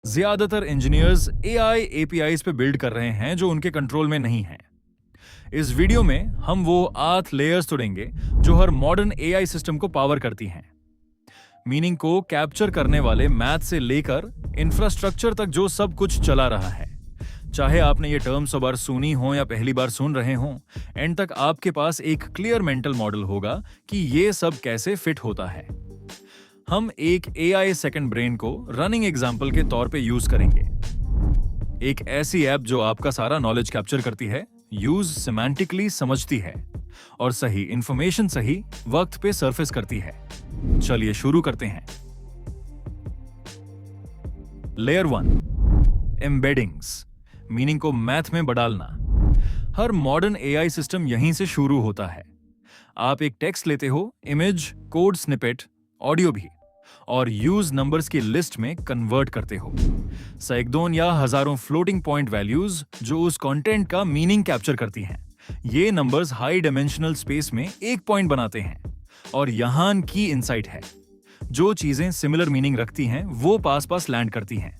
ज्यादातर engineers AI APIs पे build कर रहे हैं जो उनके कंट्रोल में नहीं है। इस वीडियो में हम वो 8 लेयर्स तोड़ेंगे जो हर मॉडर्न एआई सिस्टम को पावर करती हैं। मीनिंग को कैप्चर करने वाले मैथ से लेकर इंफ्रास्ट्रक्चर तक जो सब कुछ चला रहा है। चाहे आपने ये टर्म 100 बार सुनी हो या पहली बार सुन रहे हो, एंड तक आपके पास एक क्लियर मेंटल मॉडल होगा कि ये सब कैसे फिट होता है। हम एक एआई सेकंड ब्रेन को रनिंग एग्जाम्पल के तौर पे यूज करेंगे। एक ऐसी ऐप जो आपका सारा नॉलेज कैप्चर करती है, यूज सिमेंटिकली समझती है और सही इंफॉर्मेशन सही वक्त पे सरफेस करती है। चलिए शुरू करते हैं। लेयर 1, एम्बेडिंग्स, मीनिंग को मैथ में बडालना। हर मॉडर्न एआई सिस्टम यहीं से शुरू होता है। आप एक टेक्स्ट लेते हो, इमेज, कोड स्निपेट, ऑडियो भी, और यूज नंबर्स की लिस्ट में कन्वर्ट करते हो। सैकड़ों या हजारों फ्लोटिंग पॉइंट वैल्यूज जो उस कंटेंट का मीनिंग कैप्चर करती हैं। ये नंबर्स हाई डायमेंशनल स्पेस में एक पॉइंट बनाते हैं। और यहां की इनसाइट है, जो चीजें सिमिलर मीनिंग रखती हैं वो पास पास लैंड करती हैं।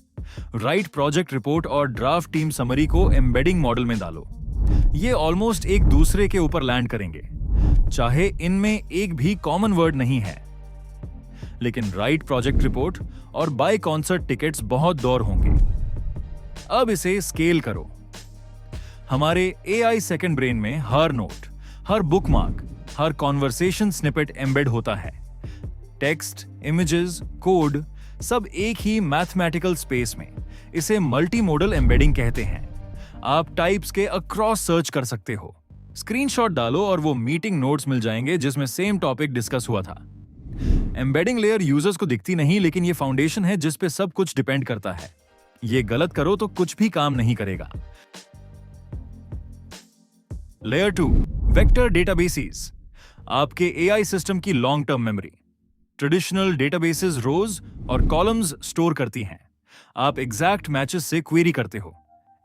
राइट प्रोजेक्ट रिपोर्ट और ड्राफ्ट टीम समरी को एम्बेडिंग मॉडल में डालो। ये ऑलमोस्ट एक दूसरे के ऊपर लैंड करेंगे, चाहे इनमें एक भी कॉमन वर्ड नहीं है। लेकिन राइट प्रोजेक्ट रिपोर्ट और बाय कॉन्सर्ट टिकट्स बहुत दौर होंगे। अब इसे स्केल करो। हमारे एआई सेकंड ब्रेन में हर नोट, हर बुकमार्क, हर कॉन्वर्सेशन स्निपेट एम्बेड होता है। टेक्स्ट, इमेजेस, कोड सब एक ही मैथमेटिकल स्पेस में। इसे मल्टी मोडल एम्बेडिंग कहते हैं। आप टाइप्स के अक्रॉस सर्च कर सकते हो। स्क्रीनशॉट डालो और वो मीटिंग नोट्स मिल जाएंगे जिसमें सेम टॉपिक डिस्कस हुआ था। एम्बेडिंग लेयर यूजर्स को दिखती नहीं, लेकिन ये फाउंडेशन है जिस पे सब कुछ डिपेंड करता है। ये गलत करो तो कुछ भी काम नहीं करेगा। लेयर 2, वेक्टर डेटाबेसेस, आपके एआई सिस्टम की long term memory. Traditional databases rows और कॉलम्स स्टोर करती हैं। आप एग्जैक्ट मैचेस से क्वेरी करते हो।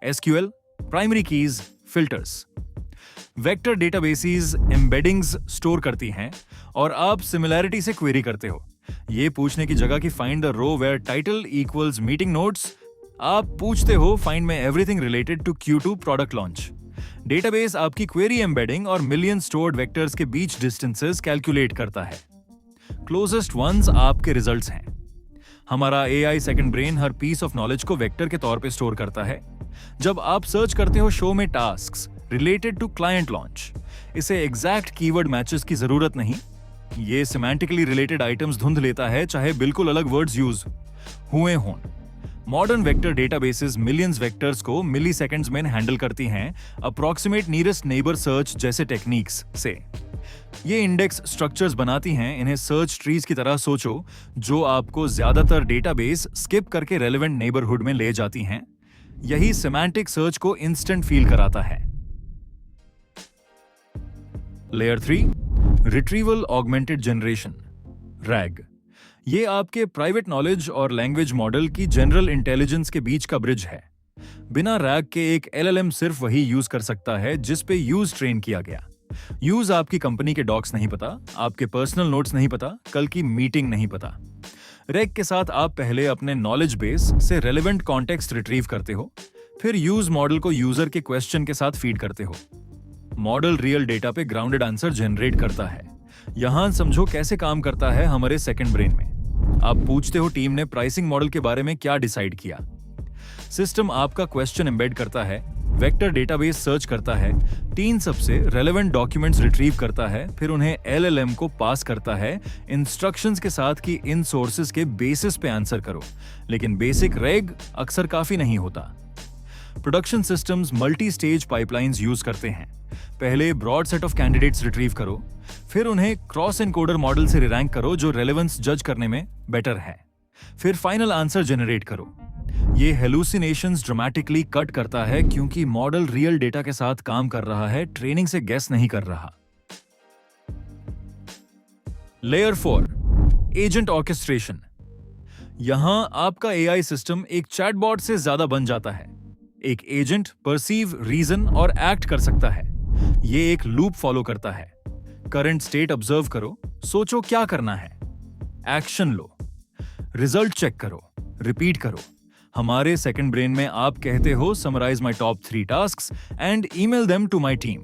SQL, primary keys, filters. Vector databases embeddings store करती हैं और आप सिमिलैरिटी से क्वेरी करते हो। ये पूछने की जगह कि find the row where title equals meeting notes, आप पूछते हो find my everything related to Q2 product launch. Database आपकी क्वेरी एम्बेडिंग और मिलियन स्टोर्ड वेक्टर्स के बीच डिस्टेंसेस कैलकुलेट करता है। क्लोजेस्ट वंस आपके रिजल्ट्स हैं। हमारा एआई सेकंड ब्रेन हर पीस ऑफ नॉलेज को वेक्टर के तौर पे स्टोर करता है। जब आप सर्च करते हो शो में tasks related to client launch, इसे एग्जैक्ट कीवर्ड मैचेस की जरूरत नहीं। ये सिमेंटिकली रिलेटेड आइटम्स ढूंढ लेता है, चाहे बिल्कुल अलग वर्ड्स यूज हुए हों। Modern vector databases millions vectors को मिली सेकेंड्स में हैंडल करती हैं, अप्रॉक्सीमेट नियरेस्ट नेबर सर्च जैसे टेक्निक्स से। ये इंडेक्स स्ट्रक्चर्स बनाती हैं। इन्हें सर्च ट्रीज की तरह सोचो, जो आपको ज्यादातर डेटाबेस स्किप करके रेलेवेंट नेबरहुड में ले जाती हैं। यही सिमेंटिक सर्च को इंस्टेंट फील कराता है। Layer 3, retrieval augmented generation, rag. ये आपके प्राइवेट नॉलेज और लैंग्वेज मॉडल की जनरल इंटेलिजेंस के बीच का ब्रिज है। बिना रैग के एक LLM सिर्फ वही यूज कर सकता है जिस पे यूज ट्रेन किया गया। यूज आपकी कंपनी के डॉक्स नहीं पता, आपके पर्सनल नोट्स नहीं पता, कल की मीटिंग नहीं पता। रैग के साथ आप पहले अपने नॉलेज बेस से रेलेवेंट कॉन्टेक्स्ट रिट्रीव करते हो, फिर यूज मॉडल को यूजर के क्वेश्चन के साथ फीड करते हो। मॉडल रियल डेटा पे ग्राउंडेड आंसर जनरेट करता है। यहां समझो कैसे काम करता है हमारे सेकंड ब्रेन में। आप पूछते हो टीम ने प्राइसिंग मॉडल के बारे में क्या डिसाइड किया। सिस्टम आपका क्वेश्चन एम्बेड करता है, वेक्टर डेटाबेस सर्च करता है, 3 सबसे रेलेवेंट डॉक्यूमेंट्स रिट्रीव करता है, फिर उन्हें LLM को पास करता है इंस्ट्रक्शंस के साथ कि इन सोर्सेज के बेसिस पे आंसर करो। लेकिन बेसिक रैग अक्सर काफी नहीं होता। Production systems multi stage pipelines use करते हैं। पहले broad set of candidates retrieve करो, फिर उन्हें क्रॉस एनकोडर मॉडल से रिरैंक करो जो रेलेवेंस जज करने में बेटर है, फिर फाइनल आंसर जनरेट करो। ये हेलुसिनेशंस ड्रामेटिकली कट करता है क्योंकि मॉडल रियल डेटा के साथ काम कर रहा है, ट्रेनिंग से गेस नहीं कर रहा। Layer 4, agent orchestration. यहां आपका एआई सिस्टम एक चैटबॉट से ज्यादा बन जाता है। एक एजेंट परसीव, रीजन और एक्ट कर सकता है। ये एक लूप फॉलो करता है। करंट स्टेट ऑब्जर्व करो, सोचो क्या करना है, एक्शन लो, रिजल्ट चेक करो, रिपीट करो। हमारे सेकंड ब्रेन में आप कहते हो summarize my top 3 tasks and email them to my team.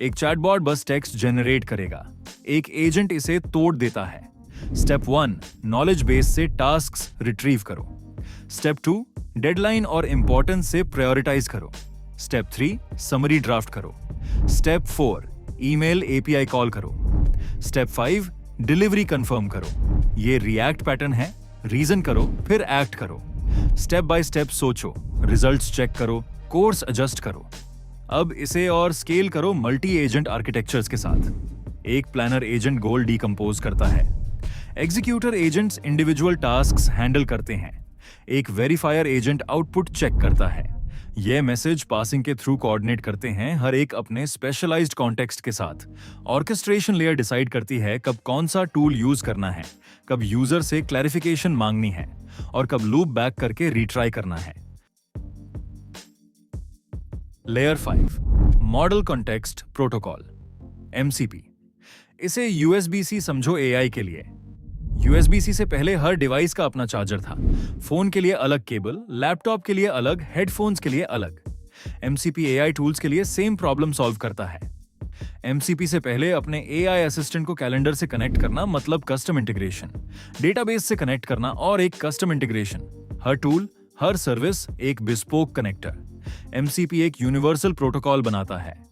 एक चैटबॉट बस टेक्स्ट जनरेट करेगा, एक एजेंट इसे तोड़ देता है। स्टेप 1, नॉलेज बेस से टास्क्स रिट्रीव करो। स्टेप 2, डेडलाइन और इंपॉर्टेंस से प्रायोरिटाइज करो। स्टेप 3, समरी ड्राफ्ट करो। स्टेप 4, ईमेल एपीआई कॉल करो। स्टेप 5, डिलीवरी कंफर्म करो। ये रिएक्ट पैटर्न है, रीजन करो फिर एक्ट करो। स्टेप बाय स्टेप सोचो, रिजल्ट्स चेक करो, कोर्स एडजस्ट करो। अब इसे और स्केल करो मल्टी एजेंट आर्किटेक्चर्स के साथ। एक प्लानर एजेंट गोल डीकंपोज करता है, executor agents individual tasks handle करते हैं, एक वेरीफायर एजेंट आउटपुट चेक करता है। ये मैसेज पासिंग के थ्रू कोऑर्डिनेट करते हैं, हर एक अपने स्पेशलाइज्ड कॉन्टेक्स्ट के साथ। ऑर्केस्ट्रेशन लेयर डिसाइड करती है कब कौन सा टूल यूज करना है, कब यूजर से क्लैरिफिकेशन मांगनी है और कब लूप बैक करके रीट्राई करना है। Layer 5, model context protocol, MCP. इसे यूएसबी-सी समझो एआई के लिए। यूएसबी-सी से पहले हर डिवाइस का अपना चार्जर था। फोन के लिए अलग केबल, लैपटॉप के लिए अलग, हेडफोन्स के लिए अलग। एमसीपी एआई टूल्स के लिए सेम प्रॉब्लम सॉल्व करता है। एमसीपी से पहले अपने एआई असिस्टेंट को कैलेंडर से कनेक्ट करना मतलब कस्टम इंटीग्रेशन, डेटाबेस से कनेक्ट करना और एक कस्टम इंटीग्रेशन। हर टूल, हर सर्विस एक बिस्पोक कनेक्टर। एमसीपी एक यूनिवर्सल प्रोटोकॉल बनाता है।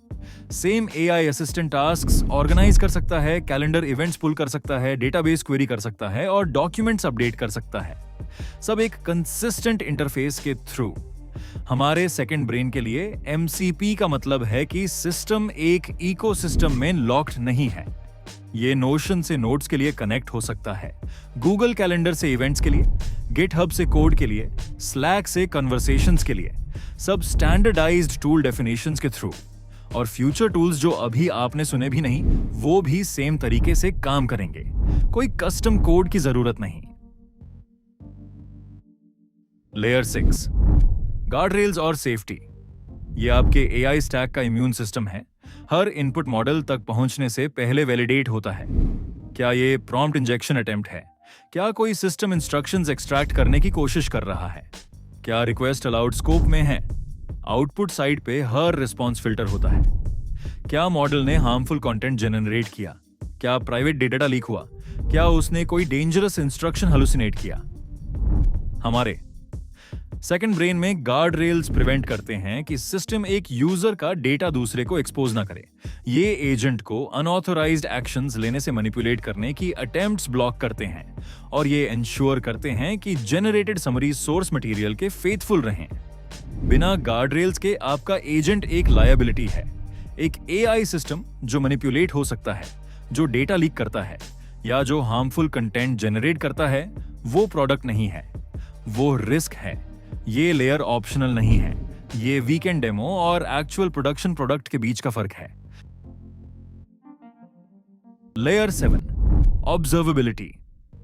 Same AI assistant tasks organize कर सकता है, कैलेंडर इवेंट्स पुल कर सकता है, डेटाबेस क्वेरी कर सकता है और डॉक्यूमेंट्स अपडेट कर सकता है, सब एक कंसिस्टेंट इंटरफेस के थ्रू। हमारे सेकंड ब्रेन के लिए एमसीपी का मतलब है कि सिस्टम एक इकोसिस्टम में लॉक्ड नहीं है। ये नोशन से नोट्स के लिए कनेक्ट हो सकता है, गूगल कैलेंडर से इवेंट्स के लिए, गिटहब से कोड के लिए, स्लैक से कन्वर्सेशंस के लिए, सब स्टैंडर्डाइज्ड टूल डेफिनेशंस के थ्रू। और फ्यूचर टूल्स जो अभी आपने सुने भी नहीं, वो भी सेम तरीके से काम करेंगे। कोई कस्टम कोड की जरूरत नहीं। लेयर 6, गार्ड रेल्स और सेफ्टी। ये आपके एआई स्टैक का इम्यून सिस्टम है। हर इनपुट मॉडल तक पहुंचने से पहले वैलिडेट होता है। क्या ये प्रॉम्प्ट इंजेक्शन अटेम्प्ट है? क्या कोई सिस्टम इंस्ट्रक्शंस एक्सट्रैक्ट करने की कोशिश कर रहा है? क्या रिक्वेस्ट अलाउड स्कोप में है? आउटपुट साइड पे हर रिस्पॉन्स फिल्टर होता है। क्या मॉडल ने हार्मफुल कंटेंट जनरेट किया? क्या प्राइवेट डेटा लीक हुआ? क्या उसने कोई डेंजरस इंस्ट्रक्शन हेलुसिनेट किया? हमारे सेकंड ब्रेन में गार्ड रेल्स प्रिवेंट करते हैं कि सिस्टम एक यूजर का डेटा दूसरे को एक्सपोज ना करे। ये एजेंट को अनऑथोराइज्ड एक्शंस लेने से मैनिपुलेट करने की अटेम्प्ट्स ब्लॉक करते हैं और ये इंश्योर करते हैं कि जनरेटेड समरी सोर्स मटेरियल के फेथफुल रहें। बिना गार्ड रेल्स के आपका एजेंट एक लायबिलिटी है, एक एआई सिस्टम जो मैनिपुलेट हो सकता है, जो डेटा लीक करता है या जो हार्मफुल कंटेंट जनरेट करता है, वो प्रोडक्ट नहीं है, वो रिस्क है। ये लेयर ऑप्शनल नहीं है, ये वीकेंड डेमो और एक्चुअल प्रोडक्शन प्रोडक्ट के बीच का फर्क है। Layer 7, observability.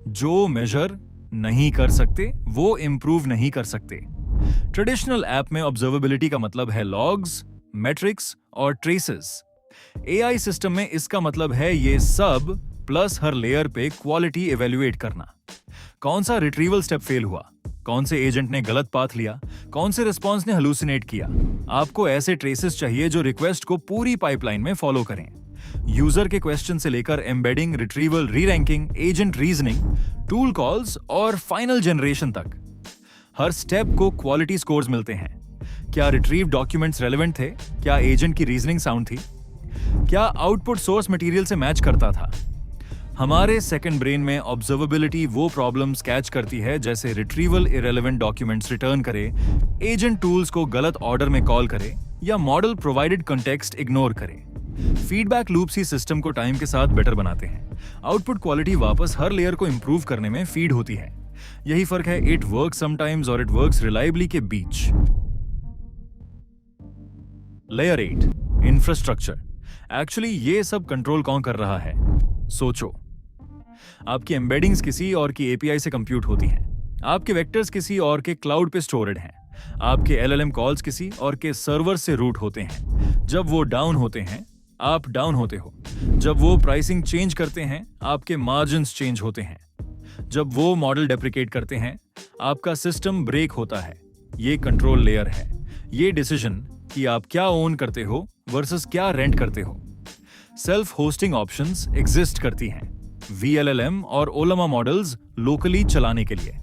जो मेजर नहीं कर सकते वो इंप्रूव नहीं कर सकते। ट्रेडिशनल ऐप में ऑब्जर्वेबिलिटी का मतलब है लॉग्स, मैट्रिक्स और ट्रेसेस। एआई सिस्टम में इसका मतलब है ये सब प्लस हर लेयर पे क्वालिटी इवेल्युएट करना। कौन सा रिट्रीवल स्टेप फेल हुआ, कौन से एजेंट ने गलत पाथ लिया, कौन से रिस्पॉन्स ने हेलुसिनेट किया। आपको ऐसे ट्रेसेस चाहिए जो रिक्वेस्ट को पूरी पाइपलाइन में फॉलो करें, यूजर के क्वेश्चन से लेकर embedding, retrieval, reranking, agent reasoning, tool calls और फाइनल जनरेशन तक। हर स्टेप को क्वालिटी स्कोर्स मिलते हैं। क्या रिट्रीव डॉक्यूमेंट्स रेलेवेंट थे? क्या एजेंट की रीजनिंग साउंड थी? क्या आउटपुट सोर्स मटेरियल से मैच करता था? हमारे सेकंड ब्रेन में ऑब्जर्वेबिलिटी वो प्रॉब्लम्स कैच करती है जैसे रिट्रीवल इरेलेवेंट डॉक्यूमेंट्स रिटर्न करे, एजेंट टूल्स को गलत ऑर्डर में कॉल करे या मॉडल प्रोवाइडेड कॉन्टेक्स्ट इग्नोर करे। फीडबैक लूप्स ही सिस्टम को टाइम के साथ बेटर बनाते हैं। आउटपुट क्वालिटी वापस हर लेयर को इंप्रूव करने में फीड होती है। यही फर्क है इट वर्क्स समटाइम्स और इट वर्क्स रिलायबली के बीच। Layer 8, infrastructure. एक्चुअली ये सब कंट्रोल कौन कर रहा है? सोचो, आपकी एम्बेडिंग्स किसी और की एपीआई से कंप्यूट होती हैं, आपके वेक्टर्स किसी और के क्लाउड पे स्टोर्ड हैं, आपके एलएलएम कॉल्स किसी और के सर्वर से रूट होते हैं। जब वो डाउन होते हैं, आप डाउन होते हो। जब वो प्राइसिंग चेंज करते हैं, आपके मार्जिन्स चेंज होते हैं। जब वो मॉडल डेप्रिकेट करते हैं, आपका सिस्टम ब्रेक होता है। ये कंट्रोल लेयर है। ये डिसीजन कि आप क्या ओन करते हो वर्सेस क्या रेंट करते हो। सेल्फ होस्टिंग ऑप्शंस एग्जिस्ट करती हैं, VLLM और ओलामा मॉडल्स लोकली चलाने के लिए,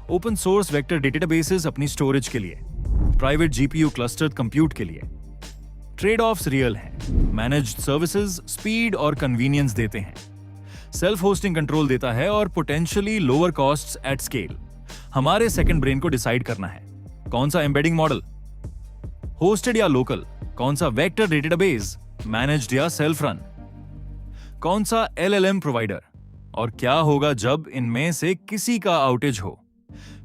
ओपन सोर्स वेक्टर डेटाबेसेस अपनी स्टोरेज के लिए, प्राइवेट GPU क्लस्टर्ड कंप्यूट के लिए। ट्रेड ऑफ्स रियल हैं। मैनेज्ड सर्विसेज स्पीड और कन्वीनियंस देते हैं, सेल्फ होस्टिंग कंट्रोल देता है और potentially lower costs at scale. हमारे सेकंड ब्रेन को डिसाइड करना है, कौन सा एम्बेडिंग मॉडल, होस्टेड या लोकल, कौन सा वेक्टर डेटाबेस, मैनेज्ड या सेल्फ रन, कौन सा LLM प्रोवाइडर, और क्या होगा जब इनमें से किसी का आउटेज हो।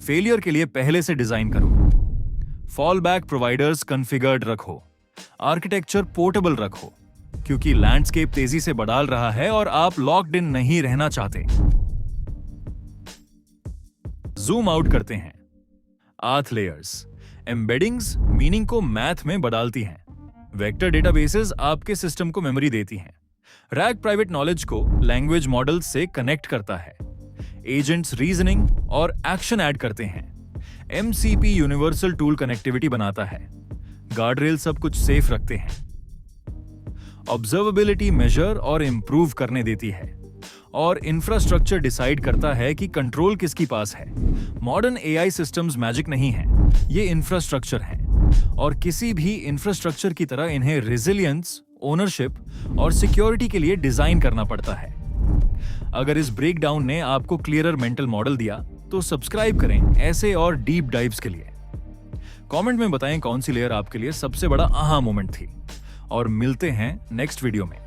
फेलियर के लिए पहले से डिजाइन करो, फॉल बैक प्रोवाइडर्स कॉन्फ़िगर्ड रखो, आर्किटेक्चर पोर्टेबल रखो, क्योंकि लैंडस्केप तेजी से बदल रहा है और आप लॉक्ड इन नहीं रहना चाहते। जूम आउट करते हैं। आठ लेयर्स एम्बेडिंग्स मीनिंग को मैथ में बदलती हैं। वेक्टर डेटाबेसेस आपके सिस्टम को मेमोरी देती हैं। रैग प्राइवेट नॉलेज को लैंग्वेज मॉडल से कनेक्ट करता है। एजेंट्स रीजनिंग और एक्शन ऐड करते हैं। MCP यूनिवर्सल टूल कनेक्टिविटी बनाता है। गार्डरेल सब कुछ सेफ रखते हैं। ऑब्जर्वेबिलिटी मेजर और इंप्रूव करने देती है। और इंफ्रास्ट्रक्चर डिसाइड करता है कि कंट्रोल किसकी पास है। मॉडर्न AI सिस्टम्स मैजिक नहीं हैं, ये इंफ्रास्ट्रक्चर हैं, और किसी भी इंफ्रास्ट्रक्चर की तरह इन्हें रेजिलियंस, ओनरशिप और सिक्योरिटी के लिए डिजाइन करना पड़ता है। अगर इस ब्रेकडाउन ने आपको क्लियरर मेंटल मॉडल दिया तो सब्सक्राइब करें ऐसे और डीप डाइव्स के लिए। कमेंट में बताएं कौन सी लेयर आपके लिए सबसे बड़ा आहा मोमेंट थी, और मिलते हैं नेक्स्ट वीडियो में।